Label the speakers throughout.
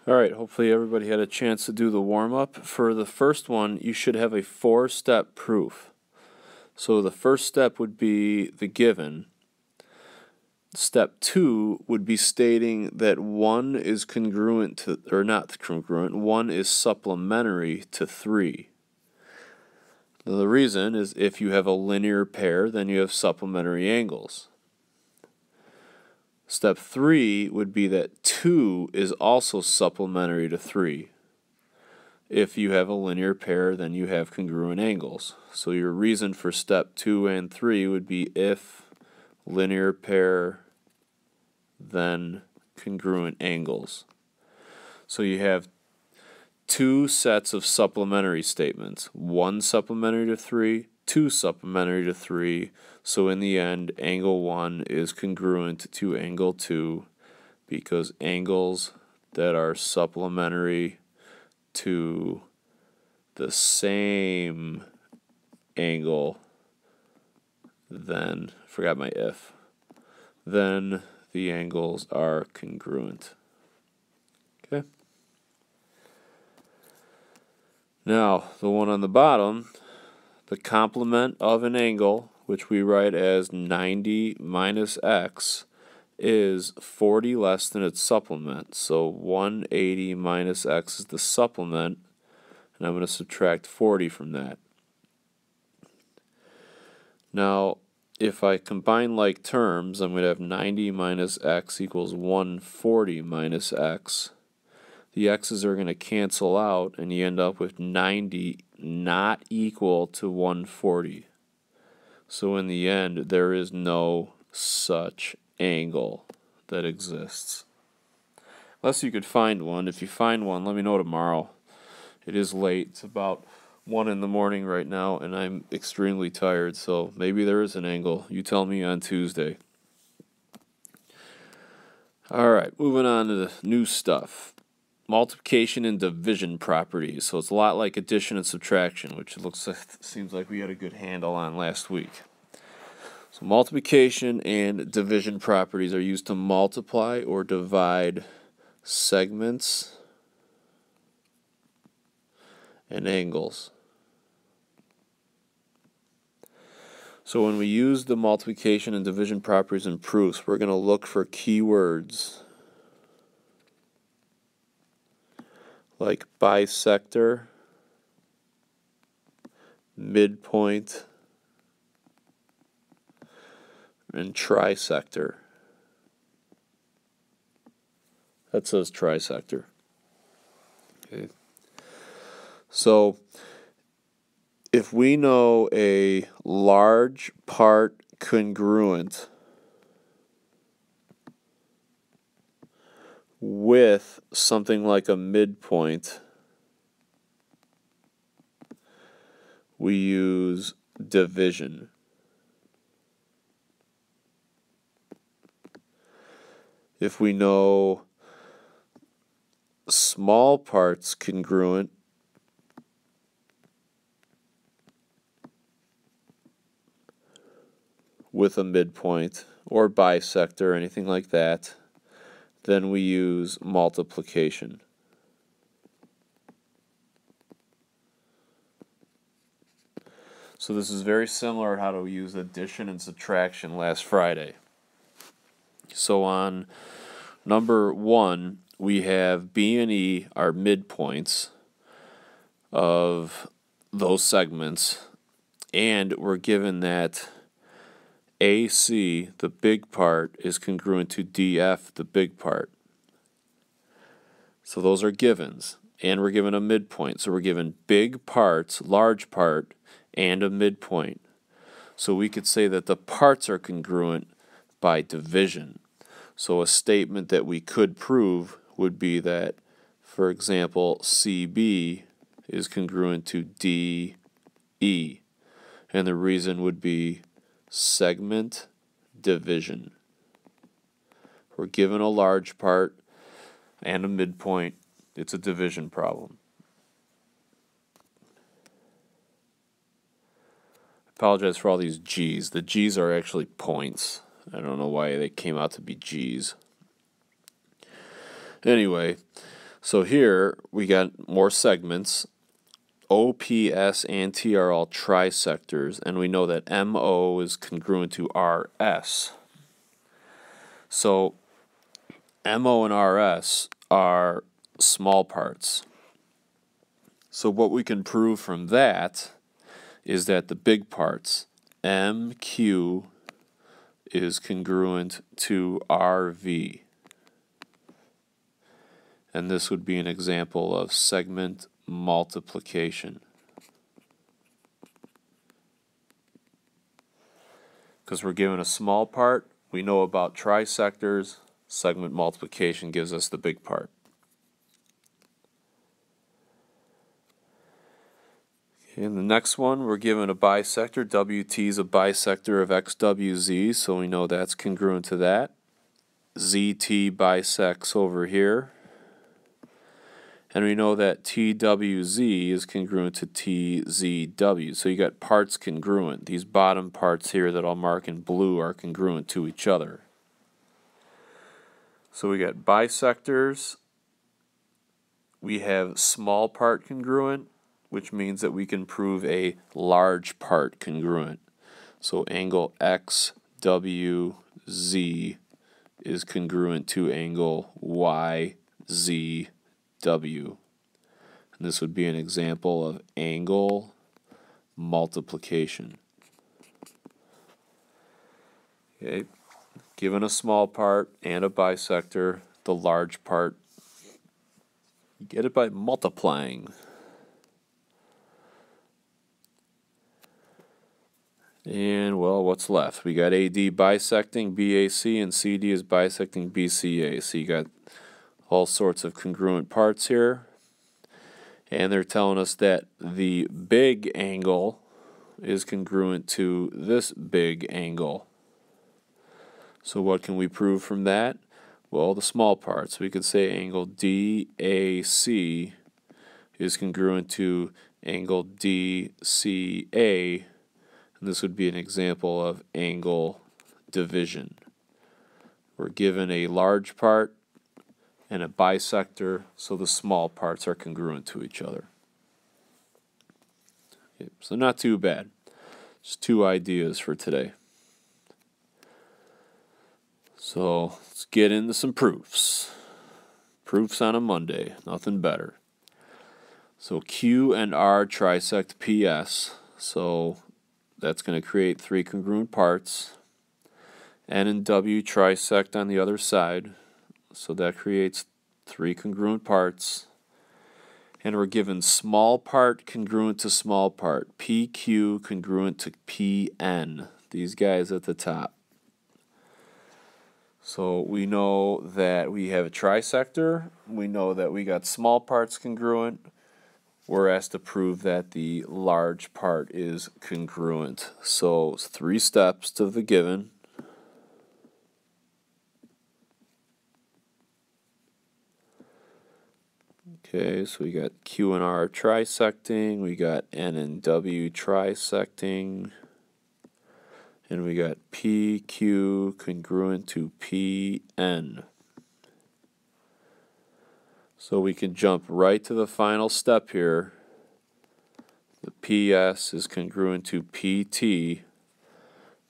Speaker 1: Alright, hopefully everybody had a chance to do the warm-up. For the first one, you should have a 4-step proof. So the first step would be the given. Step 2 would be stating that 1 is congruent to, or not congruent, 1 is supplementary to 3. Now the reason is if you have a linear pair, then you have supplementary angles. Step 3 would be that 2 is also supplementary to 3. If you have a linear pair, then you have congruent angles. So your reason for step 2 and 3 would be if linear pair, then congruent angles. So you have 2 sets of supplementary statements. 1 supplementary to 3, 2 supplementary to 3. So in the end, angle 1 is congruent to angle 2 because angles that are supplementary to the same angle, then, forgot my if, then the angles are congruent. Okay. Now, the one on the bottom, the complement of an angle, which we write as 90 minus x, is 40 less than its supplement. So 180 minus x is the supplement, and I'm going to subtract 40 from that. Now, if I combine like terms, I'm going to have 90 minus x equals 140 minus x. The x's are going to cancel out, and you end up with 90 not equal to 140. So in the end, there is no such angle that exists. Unless you could find one. If you find one, let me know tomorrow. It is late. It's about 1 in the morning right now, and I'm extremely tired, so maybe there is an angle. You tell me on Tuesday. Alright, moving on to the new stuff. Multiplication and division properties. So it's a lot like addition and subtraction, which seems like we had a good handle on last week. So multiplication and division properties are used to multiply or divide segments and angles. So when we use the multiplication and division properties in proofs, we're going to look for keywords like bisector, midpoint, and trisector. That says trisector. Okay. So if we know a large part congruent with something like a midpoint, we use division. If we know small parts congruent with a midpoint or bisector or anything like that, then we use multiplication. So this is very similar to how to use addition and subtraction last Friday. So on number 1, we have B and E are midpoints of those segments, and we're given that AC, the big part, is congruent to DF, the big part. So those are givens, and we're given a midpoint. So we're given big parts, large part, and a midpoint. So we could say that the parts are congruent by division. So a statement that we could prove would be that, for example, CB is congruent to DE. And the reason would be segment division. We're given a large part and a midpoint. It's a division problem. I apologize for all these G's. The G's are actually points. I don't know why they came out to be G's. Anyway, So here we got more segments. O, P, S, and T are all trisectors, and we know that MO is congruent to RS. So MO and RS are small parts. So what we can prove from that is that the big parts, MQ, is congruent to RV. And this would be an example of segment multiplication. Because we're given a small part, we know about trisectors, segment multiplication gives us the big part. In the next one, we're given a bisector. WT is a bisector of XWZ, so we know that's congruent to that. ZT bisects over here. And we know that TWZ is congruent to TZW. So you got parts congruent. These bottom parts here that I'll mark in blue are congruent to each other. So we got bisectors. We have small part congruent, which means that we can prove a large part congruent. So angle XWZ is congruent to angle YZW. And this would be an example of angle multiplication. Okay, given a small part and a bisector, the large part, you get it by multiplying. And, well, what's left? We got AD bisecting BAC, and CD is bisecting BCA. So you got all sorts of congruent parts here. And they're telling us that the big angle is congruent to this big angle. So what can we prove from that? Well, the small parts. We could say angle DAC is congruent to angle DCA. And this would be an example of angle division. We're given a large part and a bisector, so the small parts are congruent to each other. Okay, so not too bad. Just two ideas for today. So let's get into some proofs. Proofs on a Monday, nothing better. So Q and R trisect PS, so that's going to create three congruent parts. N and W trisect on the other side, so that creates three congruent parts. And we're given small part congruent to small part, PQ congruent to PN, these guys at the top. So we know that we have a trisector, we know that we got small parts congruent. We're asked to prove that the large part is congruent. So it's 3 steps to the given. Okay, so we got Q and R trisecting, we got N and W trisecting, and we got PQ congruent to PN. So we can jump right to the final step here. The PS is congruent to PT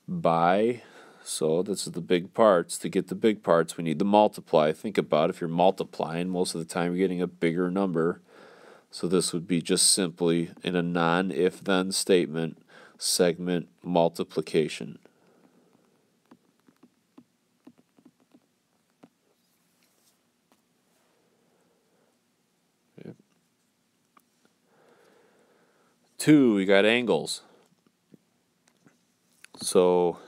Speaker 1: by, so this is the big parts. To get the big parts, we need to multiply. Think about it. If you're multiplying, most of the time you're getting a bigger number. So this would be just simply, in a non-if-then statement, segment multiplication. Okay. 2, we got angles. So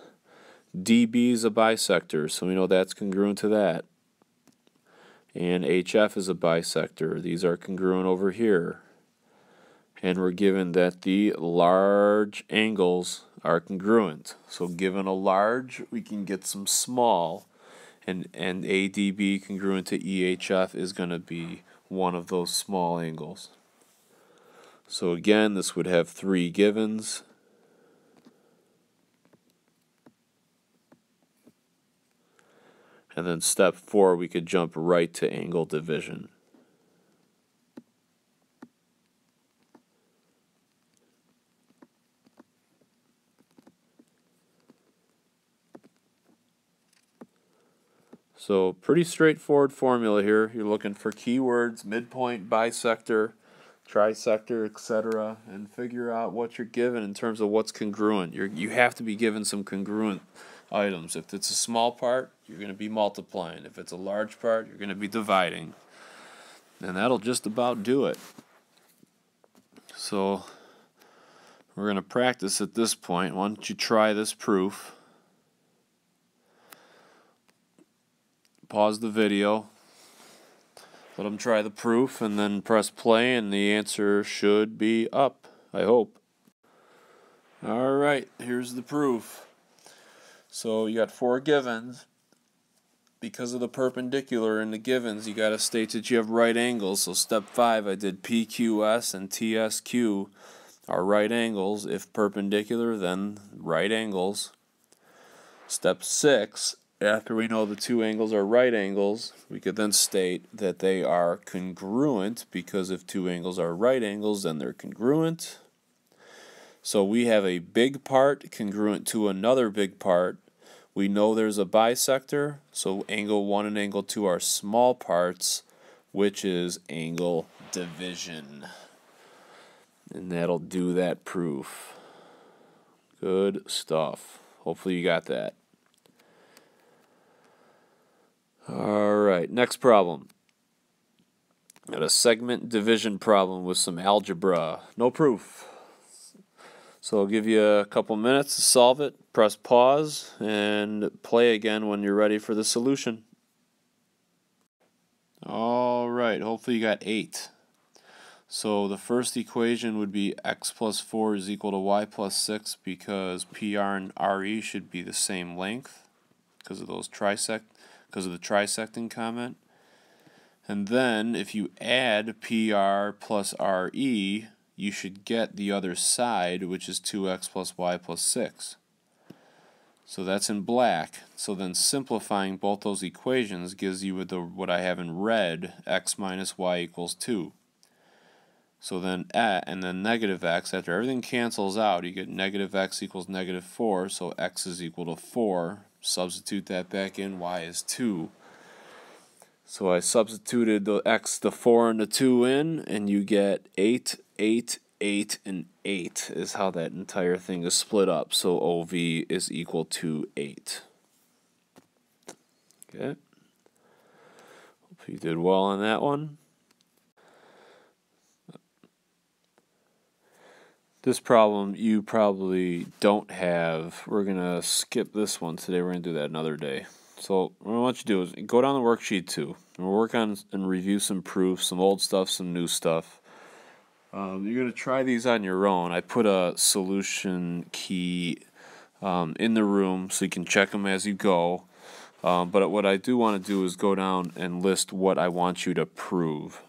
Speaker 1: DB is a bisector, so we know that's congruent to that. And HF is a bisector. These are congruent over here. And we're given that the large angles are congruent. So given a large, we can get some small. And ADB congruent to EHF is going to be one of those small angles. So again, this would have 3 givens. And then step 4, we could jump right to angle division. So pretty straightforward formula here. You're looking for keywords, midpoint, bisector, trisector, etc., and figure out what you're given in terms of what's congruent. You have to be given some congruent items. If it's a small part, you're going to be multiplying. If it's a large part, you're going to be dividing. And that'll just about do it. So we're going to practice at this point. Why don't you try this proof? Pause the video, let them try the proof, and then press play, and the answer should be up, I hope. Alright, here's the proof. So you got 4 givens. Because of the perpendicular in the givens, you got to state that you have right angles. So step 5, I did PQS and TSQ are right angles. If perpendicular, then right angles. Step 6, after we know the 2 angles are right angles, we could then state that they are congruent, because if 2 angles are right angles, then they're congruent. So we have a big part congruent to another big part. We know there's a bisector, so angle 1 and angle 2 are small parts, which is angle division. And that'll do that proof. Good stuff. Hopefully you got that. Alright, next problem. Got a segment division problem with some algebra. No proof. So I'll give you a couple minutes to solve it. Press pause and play again when you're ready for the solution. Alright, hopefully you got 8. So the first equation would be x plus 4 is equal to y plus 6, because PR and RE should be the same length because of those because of the trisecting comment. And then if you add PR plus RE, you should get the other side, which is 2x plus y plus 6. So that's in black. So then simplifying both those equations gives you what I have in red, x minus y equals 2. So then and then negative x, after everything cancels out, you get negative x equals negative 4, so x is equal to 4. Substitute that back in, y is 2. So I substituted the x, the 4, and the 2 in, and you get 8, 8, 8, and 8 is how that entire thing is split up. So OV is equal to 8. Okay. Hope you did well on that one. This problem you probably don't have. We're going to skip this one today. We're going to do that another day. So what I want you to do is go down the worksheet 2. And we'll work on and review some proofs, some old stuff, some new stuff. You're going to try these on your own. I put a solution key in the room so you can check them as you go. But what I do want to do is go down and list what I want you to prove.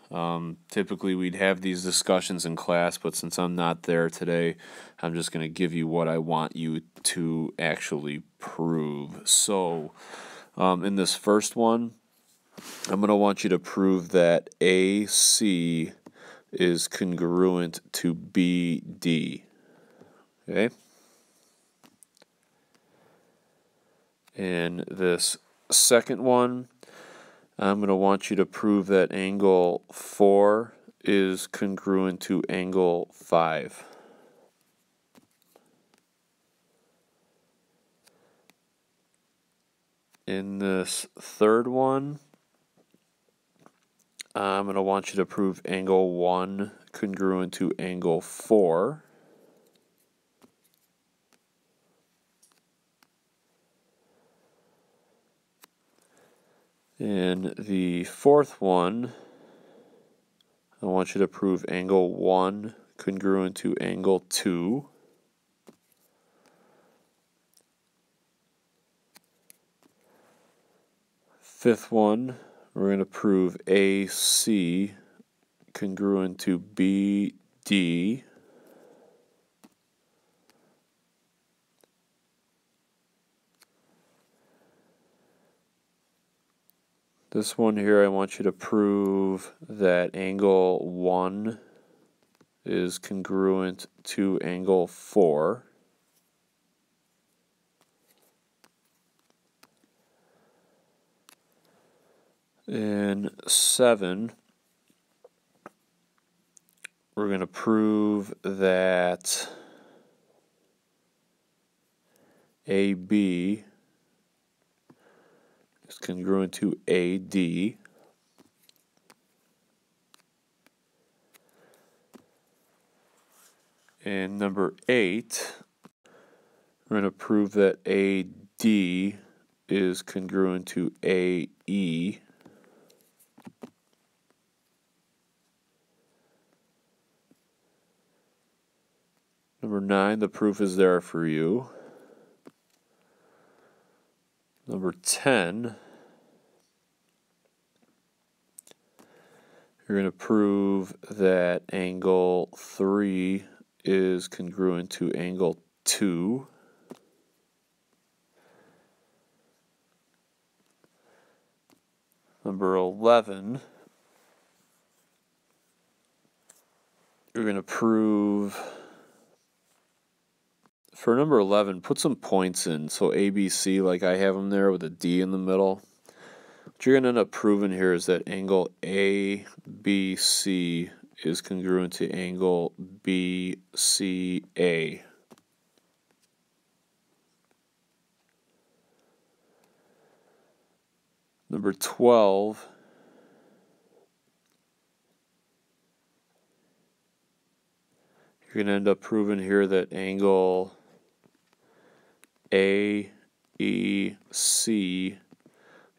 Speaker 1: Typically we'd have these discussions in class, but since I'm not there today, I'm just going to give you what I want you to actually prove. So in this first one, I'm going to want you to prove that AC is congruent to BD. Okay? And this second one, I'm going to want you to prove that angle 4 is congruent to angle 5. In this third one, I'm going to want you to prove angle 1 congruent to angle 4. In the fourth one, I want you to prove angle 1 congruent to angle 2. Fifth one, we're going to prove AC congruent to BD. This one here, I want you to prove that angle 1 is congruent to angle 4. In 7, we're going to prove that AB is congruent to AD. And number 8, we're going to prove that AD is congruent to AE. Number 9, the proof is there for you. Number 10, you're going to prove that angle 3 is congruent to angle 2. Number 11, you're going to prove, for number 11, put some points in. So ABC, like I have them there with a D in the middle. What you're going to end up proving here is that angle ABC is congruent to angle BCA. Number 12, you're going to end up proving here that angle AEC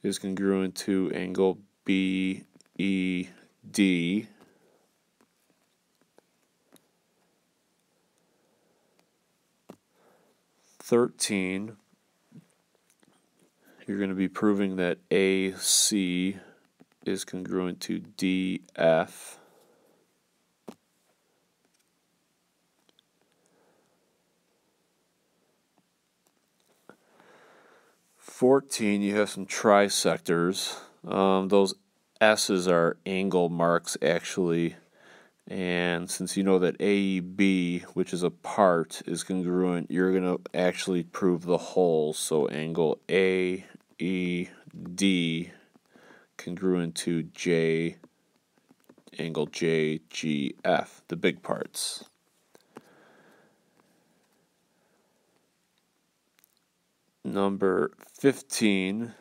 Speaker 1: is congruent to angle BED. 13, you're going to be proving that AC is congruent to DF. 14, you have some trisectors. Those S's are angle marks, actually. And since you know that AEB, which is a part, is congruent, you're going to actually prove the whole. So angle AED congruent to angle JGF, the big parts. Number 15,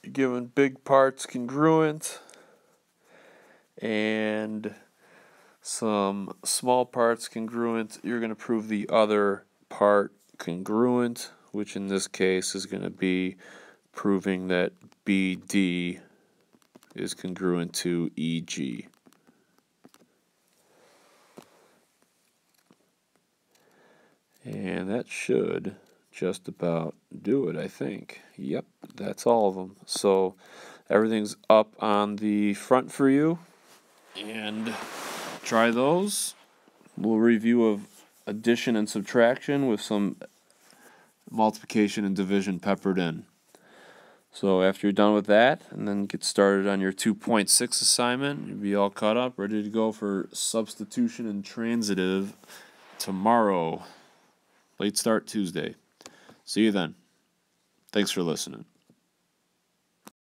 Speaker 1: you're given big parts congruent and some small parts congruent. You're going to prove the other part congruent, which in this case is going to be proving that BD is congruent to EG. And that should just about do it, I think. Yep, that's all of them. So everything's up on the front for you. And try those. We'll review of addition and subtraction with some multiplication and division peppered in. So after you're done with that, and then get started on your 2.6 assignment, you'll be all caught up, ready to go for substitution and transitive tomorrow. Late start Tuesday. See you then. Thanks for listening.